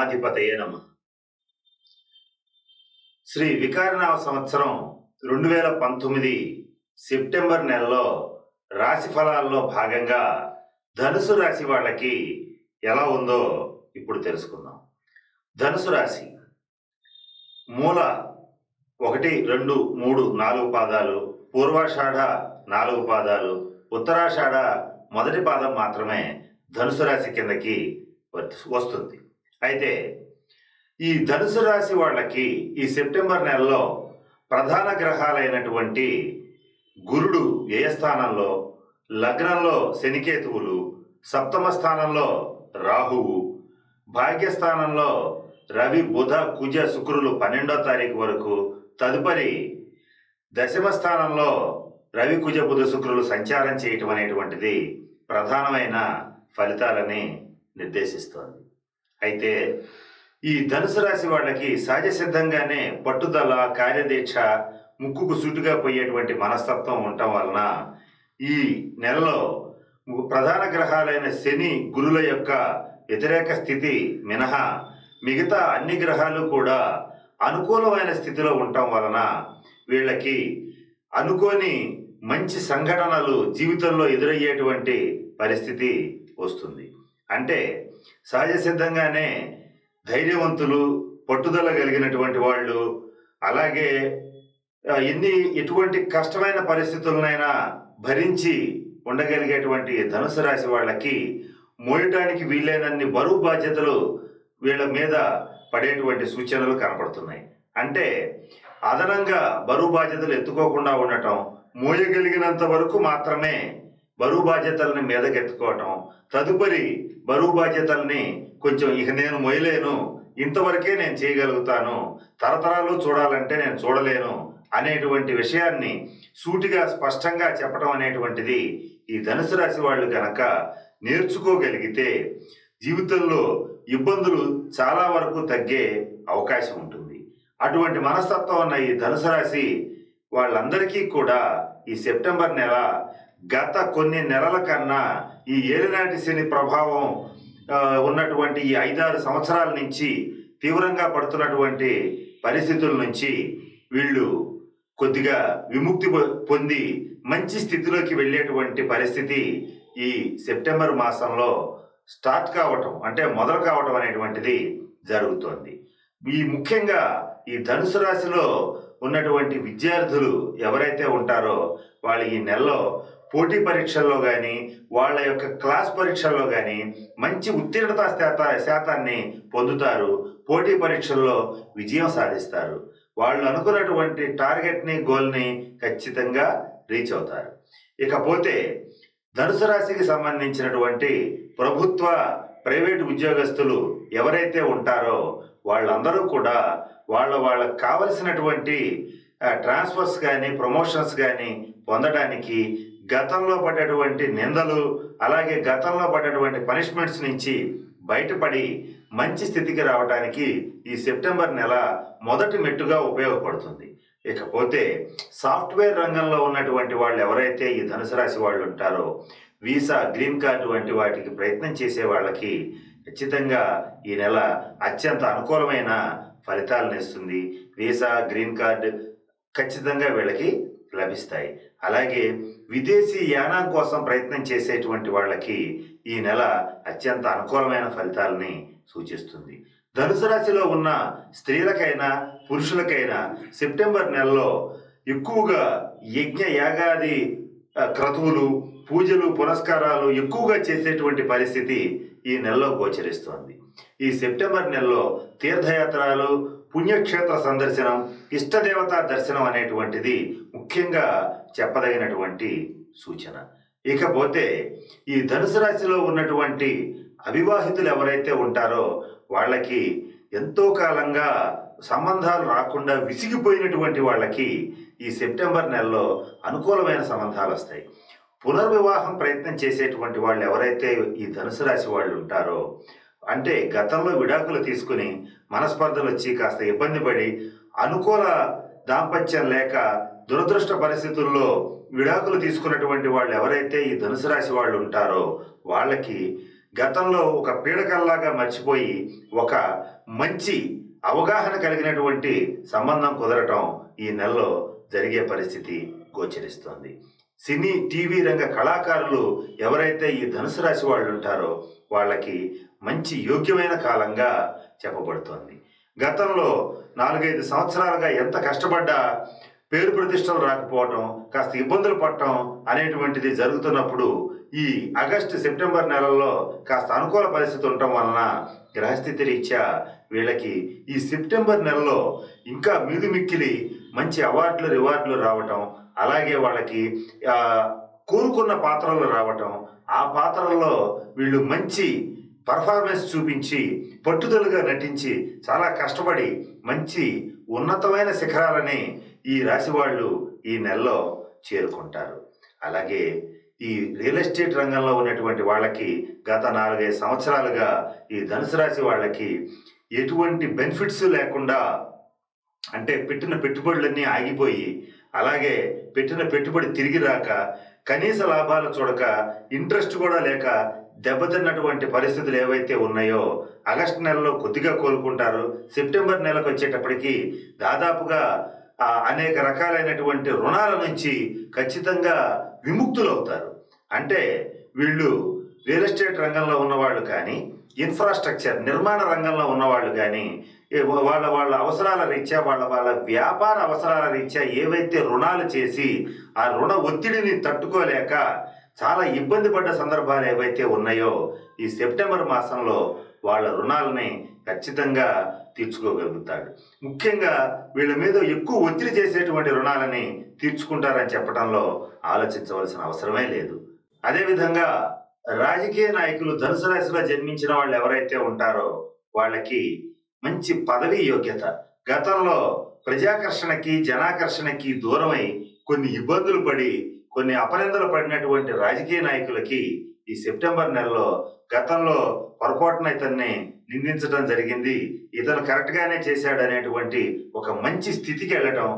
గణాధిపతయే నమః. శ్రీ వికారనామ సంవత్సరం 2019 సెప్టెంబర్ నెలలో రాశి ఫలాల్లో భాగంగా ధనుసు రాశి వాళ్ళకి ఎలా ఉందో ఇప్పుడు తెలుసుకుందాం. ధనుసు రాశి మూల 1, 2, 3, 4 పాదాలు, పూర్వాషాఢ 4 పాదాలు, ఉత్తరాషాఢ మొదటి పాదం మాత్రమే ధనుసు రాశి కిందకి వస్తుంది. అయితే ఈ ధనుసు రాశి వాళ్ళకి ఈ సెప్టెంబర్ నెలలో ప్రధాన గ్రహాలైనటువంటి గురుడు వ్యయస్థానంలో, లగ్నంలో శనికేతువులు, సప్తమ స్థానంలో రాహువు, భాగ్యస్థానంలో రవి, బుధ, కుజ, శుక్రులు 12వ తారీఖు వరకు, తదుపరి దశమ స్థానంలో రవి, కుజ, బుధ, శుక్రులు సంచారం చేయటం అనేటువంటిది ప్రధానమైన ఫలితాలని నిర్దేశిస్తోంది. అయితే ఈ ధనుసు రాశి వాళ్ళకి సహజ సిద్ధంగానే పట్టుదల, కార్యదీక్ష, ముక్కుకు సూటిగా పోయేటువంటి మనస్తత్వం ఉండటం వలన ఈ నెలలో ప్రధాన గ్రహాలైన శని, గురుల యొక్క వ్యతిరేక స్థితి మినహా మిగతా అన్ని గ్రహాలు కూడా అనుకూలమైన స్థితిలో ఉండటం వలన వీళ్ళకి అనుకోని మంచి సంఘటనలు జీవితంలో ఎదురయ్యేటువంటి పరిస్థితి వస్తుంది. అంటే సహజ సిద్ధంగానే ధైర్యవంతులు, పట్టుదల కలిగినటువంటి వాళ్ళు, అలాగే ఎటువంటి కష్టమైన పరిస్థితులనైనా భరించి ఉండగలిగేటువంటి ధనుసు రాశి వాళ్ళకి మోయటానికి వీలైనన్ని బరువు బాధ్యతలు వీళ్ళ మీద పడేటువంటి సూచనలు కనపడుతున్నాయి. అంటే అదనంగా బరువు బాధ్యతలు ఎత్తుకోకుండా ఉండటం, మోయగలిగినంత వరకు మాత్రమే బరువు బాధ్యతల్ని మీదకెత్తుకోవటం, తదుపరి బరువు బాధ్యతల్ని కొంచెం ఇక నేను మోయలేను, ఇంతవరకే నేను చేయగలుగుతాను, తరతరాలు చూడాలంటే నేను చూడలేను అనేటువంటి విషయాన్ని సూటిగా స్పష్టంగా చెప్పడం అనేటువంటిది ఈ ధనుసు రాశి వాళ్ళు కనుక నేర్చుకోగలిగితే జీవితంలో ఇబ్బందులు చాలా వరకు తగ్గే అవకాశం ఉంటుంది. అటువంటి మనస్తత్వం ఉన్న ఈ ధనుసు రాశి వాళ్ళందరికీ కూడా ఈ సెప్టెంబర్ నెల గత కొన్ని నెలల కన్నా ఈ ఏలినాటి శని ప్రభావం ఉన్నటువంటి ఈ 5-6 సంవత్సరాల నుంచి తీవ్రంగా పడుతున్నటువంటి పరిస్థితుల నుంచి వీళ్ళు కొద్దిగా విముక్తి పొంది మంచి స్థితిలోకి వెళ్ళేటువంటి పరిస్థితి ఈ సెప్టెంబర్ మాసంలో స్టార్ట్ కావటం, అంటే మొదలు కావటం అనేటువంటిది జరుగుతోంది. ఈ ముఖ్యంగా ఈ ధనుసు రాశిలో ఉన్నటువంటి విద్యార్థులు ఎవరైతే ఉంటారో వాళ్ళు ఈ నెలలో పోటీ పరీక్షల్లో కానీ, వాళ్ళ యొక్క క్లాస్ పరీక్షల్లో కానీ మంచి ఉత్తీర్ణతా శాతాన్ని పొందుతారు. పోటీ పరీక్షల్లో విజయం సాధిస్తారు. వాళ్ళు అనుకున్నటువంటి టార్గెట్ని, గోల్ని ఖచ్చితంగా రీచ్ అవుతారు. ఇకపోతే ధనుసు రాశికి సంబంధించినటువంటి ప్రభుత్వ, ప్రైవేటు ఉద్యోగస్తులు ఎవరైతే ఉంటారో వాళ్ళందరూ కూడా వాళ్ళకు కావలసినటువంటి ట్రాన్స్ఫర్స్ కానీ, ప్రమోషన్స్ కానీ పొందడానికి గతంలో పడ్డటువంటి నిందలు, అలాగే గతంలో పడ్డటువంటి పనిష్మెంట్స్ నుంచి బయటపడి మంచి స్థితికి రావడానికి ఈ సెప్టెంబర్ నెల మొదటి మెట్టుగా ఉపయోగపడుతుంది. ఇకపోతే సాఫ్ట్వేర్ రంగంలో ఉన్నటువంటి వాళ్ళు ఎవరైతే ఈ ధనుసు రాశి వాళ్ళు ఉంటారో వీసా, గ్రీన్ కార్డు వంటి వాటికి ప్రయత్నం చేసే వాళ్ళకి ఖచ్చితంగా ఈ నెల అత్యంత అనుకూలమైన ఫలితాలను ఇస్తుంది. వీసా, గ్రీన్ కార్డు ఖచ్చితంగా వీళ్ళకి లభిస్తాయి. అలాగే విదేశీ యానం కోసం ప్రయత్నం చేసేటువంటి వాళ్ళకి ఈ నెల అత్యంత అనుకూలమైన ఫలితాలని సూచిస్తుంది. ధనుసు రాశిలో ఉన్న స్త్రీలకైనా పురుషులకైనా సెప్టెంబర్ నెలలో ఎక్కువగా యజ్ఞ, యాగాది క్రతువులు, పూజలు, పునస్కారాలు ఎక్కువగా చేసేటువంటి పరిస్థితి ఈ నెలలో గోచరిస్తోంది. ఈ సెప్టెంబర్ నెలలో తీర్థయాత్రలు, పుణ్యక్షేత్ర సందర్శనం, ఇష్టదేవతా దర్శనం అనేటువంటిది ముఖ్యంగా చెప్పదగినటువంటి సూచన. ఇకపోతే ఈ ధనుసు రాశిలో ఉన్నటువంటి అవివాహితులు ఎవరైతే ఉంటారో వాళ్ళకి ఎంతో కాలంగా సంబంధాలు రాకుండా విసిగిపోయినటువంటి వాళ్ళకి ఈ సెప్టెంబర్ నెలలో అనుకూలమైన సంబంధాలు వస్తాయి. పునర్వివాహం ప్రయత్నం చేసేటువంటి వాళ్ళు ఎవరైతే ఈ ధనుసు రాశి వాళ్ళు ఉంటారో, అంటే గతంలో విడాకులు తీసుకుని మనస్పర్ధలు వచ్చి కాస్త ఇబ్బంది పడి అనుకూల దాంపత్యం లేక దురదృష్ట పరిస్థితుల్లో విడాకులు తీసుకున్నటువంటి వాళ్ళు ఎవరైతే ఈ ధనుసు రాశి వాళ్ళు ఉంటారో వాళ్ళకి గతంలో ఒక పీడకల్లాగా మర్చిపోయి ఒక మంచి అవగాహన కలిగినటువంటి సంబంధం కుదరటం ఈ నెలలో జరిగే పరిస్థితి గోచరిస్తోంది. సినీ టీవీ రంగ కళాకారులు ఎవరైతే ఈ ధనుసు రాశి వాళ్ళు ఉంటారో వాళ్ళకి మంచి యోగ్యమైన కాలంగా చెప్పబడుతోంది. గతంలో 4-5 సంవత్సరాలుగా ఎంత కష్టపడ్డా పేరు ప్రతిష్టలు రాకపోవటం, కాస్త ఇబ్బందులు పడటం అనేటువంటిది జరుగుతున్నప్పుడు ఈ ఆగస్టు సెప్టెంబర్ నెలల్లో కాస్త అనుకూల పరిస్థితి ఉండటం వలన గ్రహస్థితి రీత్యా వీళ్ళకి ఈ సెప్టెంబర్ నెలలో ఇంకా మీదు మిక్కిలి మంచి అవార్డులు రివార్డులు రావటం, అలాగే వాళ్ళకి కోరుకున్న పాత్రలు రావటం, ఆ పాత్రల్లో వీళ్ళు మంచి పర్ఫార్మెన్స్ చూపించి పట్టుదలగా నటించి చాలా కష్టపడి మంచి ఉన్నతమైన శిఖరాలని ఈ రాశి వాళ్ళు ఈ నెలలో చేరుకుంటారు. అలాగే ఈ రియల్ ఎస్టేట్ రంగంలో ఉన్నటువంటి వాళ్ళకి గత 4-5 సంవత్సరాలుగా ఈ ధనుసు రాశి వాళ్ళకి ఎటువంటి బెనిఫిట్స్ లేకుండా, అంటే పెట్టిన పెట్టుబడులన్నీ ఆగిపోయి, అలాగే పెట్టిన పెట్టుబడి తిరిగి రాక, కనీస లాభాలు చూడక, ఇంట్రెస్ట్ కూడా లేక దెబ్బతిన్నటువంటి పరిస్థితులు ఏవైతే ఉన్నాయో ఆగస్టు నెలలో కొద్దిగా కోలుకుంటారు. సెప్టెంబర్ నెలకు వచ్చేటప్పటికి దాదాపుగా అనేక రకాలైనటువంటి రుణాల నుంచి ఖచ్చితంగా విముక్తులవుతారు. అంటే వీళ్ళు రియల్ ఎస్టేట్ రంగంలో ఉన్నవాళ్ళు కానీ, ఇన్ఫ్రాస్ట్రక్చర్ నిర్మాణ రంగంలో ఉన్నవాళ్ళు కానీ, వాళ్ళ అవసరాల రీత్యా, వాళ్ళ వ్యాపార అవసరాల రీత్యా ఏవైతే రుణాలు చేసి ఆ రుణ ఒత్తిడిని తట్టుకోలేక చాలా ఇబ్బంది పడ్డ సందర్భాలు ఏవైతే ఉన్నాయో ఈ సెప్టెంబర్ మాసంలో వాళ్ళ రుణాలని ఖచ్చితంగా తీర్చుకోగలుగుతాడు. ముఖ్యంగా వీళ్ళ మీద ఎక్కువ ఒత్తిడి చేసేటువంటి రుణాలని తీర్చుకుంటారని చెప్పడంలో ఆలోచించవలసిన అవసరమే లేదు. అదేవిధంగా రాజకీయ నాయకులు ధనుసు రాశిలో జన్మించిన వాళ్ళు ఎవరైతే ఉంటారో వాళ్ళకి మంచి పదవీ యోగ్యత, గతంలో ప్రజాకర్షణకి జనాకర్షణకి దూరమై కొన్ని ఇబ్బందులు పడి కొన్ని అపనిందలు పడినటువంటి రాజకీయ నాయకులకి ఈ సెప్టెంబర్ నెలలో గతంలో పొరపాటున ఇతన్ని నిందించడం జరిగింది, ఇతను కరెక్ట్గానే చేశాడు అనేటువంటి ఒక మంచి స్థితికి వెళ్ళటం,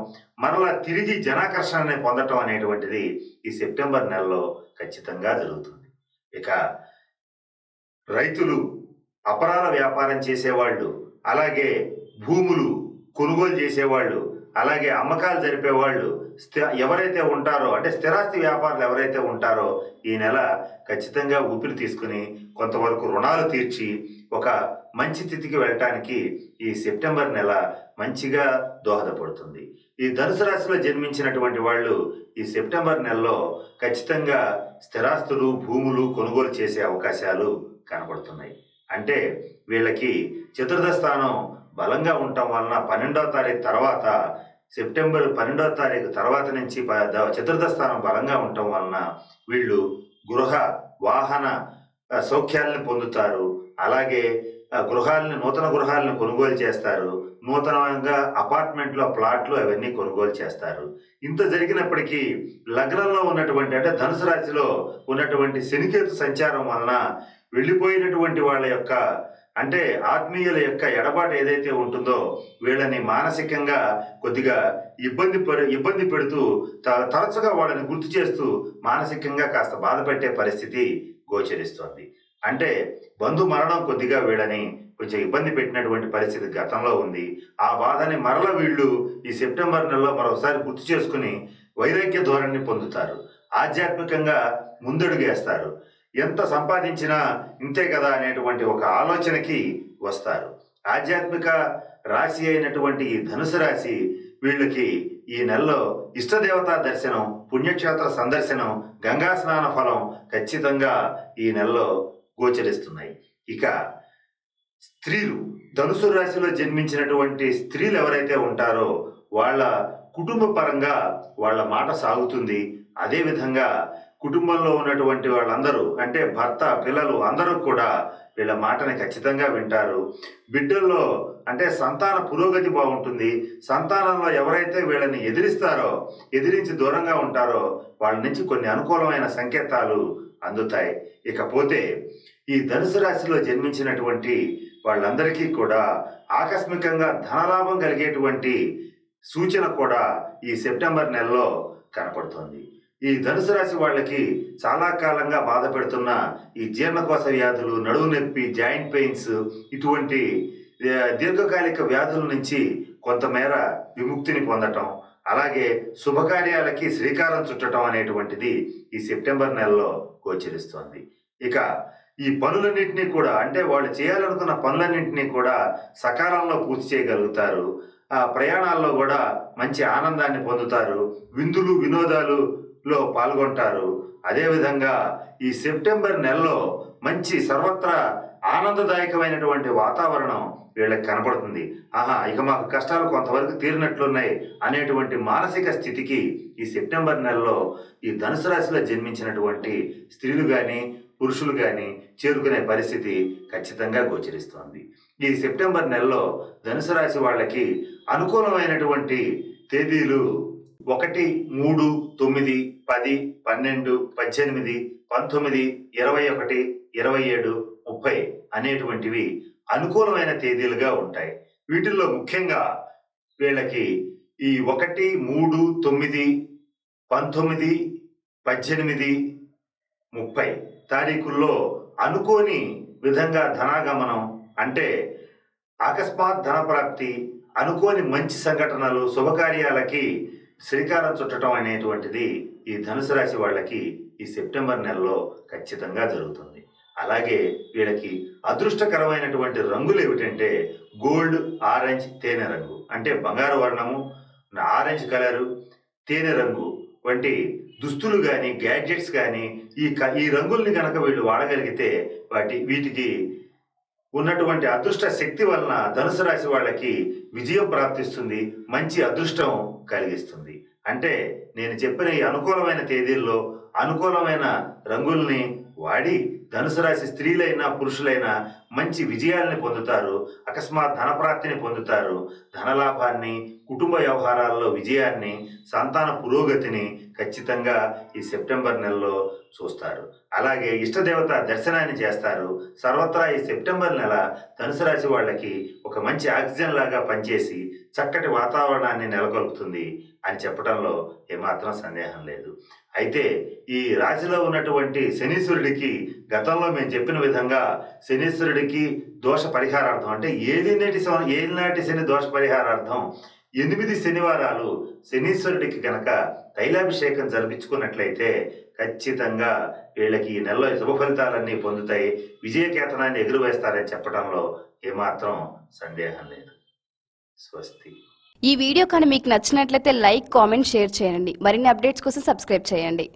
మరలా తిరిగి జనాకర్షణని పొందటం అనేటువంటిది ఈ సెప్టెంబర్ నెలలో ఖచ్చితంగా జరుగుతుంది. ఇక రైతులు, అపరాల వ్యాపారం చేసేవాళ్ళు, అలాగే భూములు కొనుగోలు చేసేవాళ్ళు, అలాగే అమ్మకాలు జరిపేవాళ్ళు ఎవరైతే ఉంటారో, అంటే స్థిరాస్తి వ్యాపారులు ఎవరైతే ఉంటారో ఈ నెల ఖచ్చితంగా ఊపిరి తీసుకుని కొంతవరకు రుణాలు తీర్చి ఒక మంచి స్థితికి వెళ్ళటానికి ఈ సెప్టెంబర్ నెల మంచిగా దోహదపడుతుంది. ఈ ధనుసు రాశిలో జన్మించినటువంటి వాళ్ళు ఈ సెప్టెంబర్ నెలలో ఖచ్చితంగా స్థిరాస్తులు, భూములు కొనుగోలు చేసే అవకాశాలు కనబడుతున్నాయి. అంటే వీళ్ళకి చతుర్థ స్థానం బలంగా ఉండటం వలన 12వ తారీఖు తర్వాత, సెప్టెంబర్ 12వ తారీఖు తర్వాత నుంచి చతుర్థ స్థానం బలంగా ఉండటం వలన వీళ్ళు గృహ వాహన సౌఖ్యాలను పొందుతారు. అలాగే నూతన గృహాలను కొనుగోలు చేస్తారు. నూతనంగా అపార్ట్మెంట్లో ప్లాట్లు అవన్నీ కొనుగోలు చేస్తారు. ఇంత జరిగినప్పటికీ లగ్నంలో ఉన్నటువంటి, అంటే ధనుసు రాశిలో ఉన్నటువంటి శనికేతు సంచారం వలన వెళ్ళిపోయినటువంటి వాళ్ళ యొక్క, అంటే ఆత్మీయుల యొక్క ఎడబాటు ఏదైతే ఉంటుందో వీళ్ళని మానసికంగా కొద్దిగా ఇబ్బంది పెడుతూ తరచుగా వాళ్ళని గుర్తు చేస్తూ మానసికంగా కాస్త బాధ పెట్టే పరిస్థితి గోచరిస్తోంది. అంటే బంధు మరణం కొద్దిగా వీళ్ళని కొంచెం ఇబ్బంది పెట్టినటువంటి పరిస్థితి గతంలో ఉంది. ఆ బాధని మరల వీళ్ళు ఈ సెప్టెంబర్ నెలలో మరోసారి గుర్తు చేసుకుని వైరాగ్య ధోరణిని పొందుతారు. ఆధ్యాత్మికంగా ముందడుగేస్తారు. ఎంత సంపాదించినా ఇంతే కదా అనేటువంటి ఒక ఆలోచనకి వస్తారు. ఆధ్యాత్మిక రాశి అయినటువంటి ఈ ధనుసు రాశి వీళ్ళకి ఈ నెలలో ఇష్టదేవతా దర్శనం, పుణ్యక్షేత్ర సందర్శనం, గంగా స్నాన ఫలం ఖచ్చితంగా ఈ నెలలో గోచరిస్తున్నాయి. ఇక స్త్రీలు, ధనుసు రాశిలో జన్మించినటువంటి స్త్రీలు ఎవరైతే ఉంటారో వాళ్ళ కుటుంబ పరంగా వాళ్ళ మాట సాగుతుంది. అదేవిధంగా కుటుంబంలో ఉన్నటువంటి వాళ్ళందరూ, అంటే భర్త, పిల్లలు అందరూ కూడా వీళ్ళ మాటని ఖచ్చితంగా వింటారు. బిడ్డల్లో అంటే సంతాన పురోగతి బాగుంటుంది. సంతానంలో ఎవరైతే వీళ్ళని ఎదిరించి దూరంగా ఉంటారో వాళ్ళ నుంచి కొన్ని అనుకూలమైన సంకేతాలు అందుతాయి. ఇకపోతే ఈ ధనుసు రాశిలో జన్మించినటువంటి వాళ్ళందరికీ కూడా ఆకస్మికంగా ధనలాభం కలిగేటువంటి సూచన కూడా ఈ సెప్టెంబర్ నెలలో కనపడుతుంది. ఈ ధనుసు రాశి వాళ్ళకి చాలా కాలంగా బాధ పెడుతున్న ఈ జీర్ణకోశ వ్యాధులు, నడుము నొప్పి, జాయింట్ పెయిన్స్, ఇటువంటి దీర్ఘకాలిక వ్యాధుల నుంచి కొంతమేర విముక్తిని పొందటం, అలాగే శుభకార్యాలకి శ్రీకారం చుట్టడం అనేటువంటిది ఈ సెప్టెంబర్ నెలలో గోచరిస్తోంది. ఇక ఈ పనులన్నింటినీ కూడా అంటే వాళ్ళు చేయాలనుకున్న పనులన్నింటినీ కూడా సకాలంలో పూర్తి చేయగలుగుతారు. ఆ ప్రయాణాల్లో కూడా మంచి ఆనందాన్ని పొందుతారు. విందులు వినోదాలులో పాల్గొంటారు. అదేవిధంగా ఈ సెప్టెంబర్ నెలలో మంచి సర్వత్రా ఆనందదాయకమైనటువంటి వాతావరణం వీళ్ళకి కనపడుతుంది. ఆహా, ఇక మాకు కష్టాలు కొంతవరకు తీరినట్లున్నాయి అనేటువంటి మానసిక స్థితికి ఈ సెప్టెంబర్ నెలలో ఈ ధనుసు రాశిలో జన్మించినటువంటి స్త్రీలు కానీ పురుషులు కానీ చేరుకునే పరిస్థితి ఖచ్చితంగా గోచరిస్తోంది. ఈ సెప్టెంబర్ నెలలో ధనుసు రాశి వాళ్ళకి అనుకూలమైనటువంటి తేదీలు 1, 3, 9, 10, 12, 18, 19, 21, 27, 30 అనేటువంటివి అనుకూలమైన తేదీలుగా ఉంటాయి. వీటిల్లో ముఖ్యంగా వీళ్ళకి ఈ 1, 3, 9, 19, 18, 30 తారీఖుల్లో అనుకోని విధంగా ధనాగమనం అంటే అకస్మాత్ ధనప్రాప్తి, అనుకోని మంచి సంఘటనలు, శుభకార్యాలకి శ్రీకారం చుట్టడం అనేటువంటిది ఈ ధనుసు రాశి వాళ్ళకి ఈ సెప్టెంబర్ నెలలో ఖచ్చితంగా జరుగుతుంది. అలాగే వీళ్ళకి అదృష్టకరమైనటువంటి రంగులు ఏమిటంటే గోల్డ్, ఆరెంజ్, తేనె రంగు అంటే బంగారు వర్ణము, ఆరెంజ్ కలరు, తేనె రంగు వంటి దుస్తులు కానీ గ్యాడ్జెట్స్ కానీ ఈ రంగుల్ని కనుక వీళ్ళు వాడగలిగితే వీటికి ఉన్నటువంటి అదృష్ట శక్తి వలన ధనుసు రాశి వాళ్ళకి విజయం ప్రాప్తిస్తుంది, మంచి అదృష్టం కలిగిస్తుంది. అంటే నేను చెప్పిన ఈ అనుకూలమైన తేదీల్లో అనుకూలమైన రంగుల్ని వాడి ధనుసు రాశి స్త్రీలైనా పురుషులైనా మంచి విజయాల్ని పొందుతారు, అకస్మాత్ ధనప్రాప్తిని పొందుతారు, ధనలాభాన్ని, కుటుంబ వ్యవహారాల్లో విజయాన్ని, సంతాన పురోగతిని ఖచ్చితంగా ఈ సెప్టెంబర్ నెలలో చూస్తారు. అలాగే ఇష్టదేవత దర్శనాన్ని చేస్తారు. సర్వత్రా ఈ సెప్టెంబర్ నెల ధనుసు రాశి వాళ్ళకి ఒక మంచి ఆక్సిజన్ లాగా పనిచేసి చక్కటి వాతావరణాన్ని నెలకొల్పుతుంది అని చెప్పడంలో ఏమాత్రం సందేహం లేదు. అయితే ఈ రాశిలో ఉన్నటువంటి శనీశ్వరుడికి గతంలో మేము చెప్పిన విధంగా శనీశ్వరుడికి దోష పరిహారార్థం అంటే ఏలినాటి శని దోష పరిహారార్థం 8 శనివారాలు శనీశ్వరుడికి కనుక తైలాభిషేకం జరిపించుకున్నట్లయితే ఖచ్చితంగా వీళ్ళకి ఈ నెలలో శుభ ఫలితాలన్నీ పొందుతాయి, విజయకేతనాన్ని ఎగురవేస్తారని చెప్పడంలో ఏమాత్రం సందేహం లేదు. స్వస్తి. ఈ వీడియో కానీ మీకు నచ్చినట్లయితే లైక్, కామెంట్, షేర్ చేయండి. మరిన్ని అప్డేట్స్ కోసం సబ్స్క్రైబ్ చేయండి.